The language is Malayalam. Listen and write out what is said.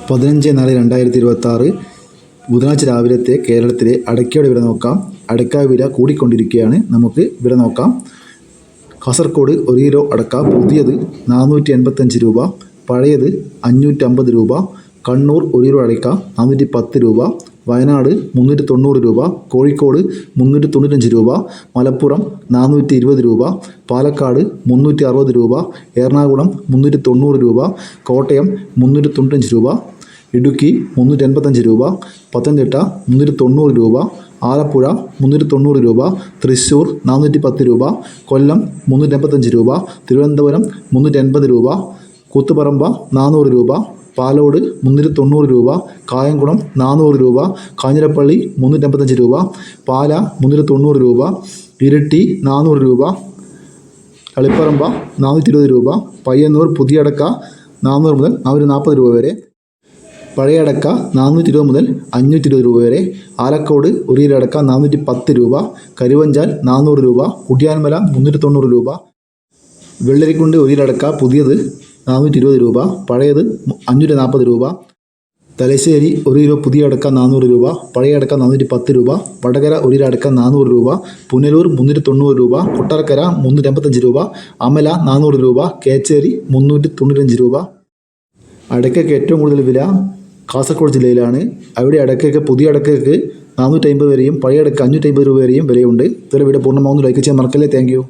15/4/2026 ബുധനാഴ്ച രാവിലത്തെ കേരളത്തിലെ അടയ്ക്കയുടെ വില നോക്കാം. അടയ്ക്ക വില കൂടിക്കൊണ്ടിരിക്കുകയാണ്. നമുക്ക് വില നോക്കാം. കാസർഗോഡ് 1 കിലോ അടയ്ക്ക പുതിയത് 485 രൂപ, പഴയത് 550 രൂപ. കണ്ണൂർ 1 കിലോ അടയ്ക്ക 410 രൂപ. വയനാട് 390 രൂപ. കോഴിക്കോട് 395 രൂപ. മലപ്പുറം 420 രൂപ. പാലക്കാട് 360 രൂപ. എറണാകുളം 390 രൂപ. കോട്ടയം 395 രൂപ. ഇടുക്കി 385 രൂപ. പത്തനംതിട്ട 390 രൂപ. ആലപ്പുഴ 390 രൂപ. തൃശ്ശൂർ 410 രൂപ. കൊല്ലം 385 രൂപ. തിരുവനന്തപുരം 380 രൂപ. കൂത്തുപറമ്പ 400 രൂപ. പാലോട് 390 രൂപ. കായംകുളം 400 രൂപ. കാഞ്ഞിരപ്പള്ളി 385 രൂപ. പാല 390 രൂപ. ഇരിട്ടി 400 രൂപ. കളിപ്പറമ്പ 420 രൂപ. പയ്യന്നൂർ പുതിയ അടക്ക 400 മുതൽ 440 രൂപ വരെ. പഴയ അടക്ക 420 മുതൽ 520 രൂപ വരെ. ആലക്കോട് 1 കിലോ അടക്ക 410 രൂപ. കരുവഞ്ചാൽ 400 രൂപ. കുടിയാൻമല 390 രൂപ. വെള്ളരിക്കുണ്ട് 1 കിലോ അടക്ക പുതിയത് 420 രൂപ, പഴയത് 540 രൂപ. തലശ്ശേരി 1 കിലോ പുതിയ അടക്ക 400 രൂപ, പഴയ അടക്ക 410 രൂപ. വടകര 1 കിലോ അടക്ക 400 രൂപ. പുനലൂർ 390 രൂപ. കൊട്ടാരക്കര 385 രൂപ. അമല 400 രൂപ. കേച്ചേരി 395 രൂപ. അടയ്ക്കയ്ക്ക് ഏറ്റവും കൂടുതൽ വില കാസർഗോഡ് ജില്ലയിലാണ്. അവിടെ അടയ്ക്കയ്ക്ക് പുതിയ അടയ്ക്കയ്ക്ക് 450 വരെയും പഴയ അടയ്ക്ക് 550 രൂപ വരെയും വിലയുണ്ട്. ഇതുവരെ വീഡിയോ പൂർണ്ണമാവുന്നു. ലൈക്ക് ചെയ്യാൻ മറക്കല്ലേ. Thank you.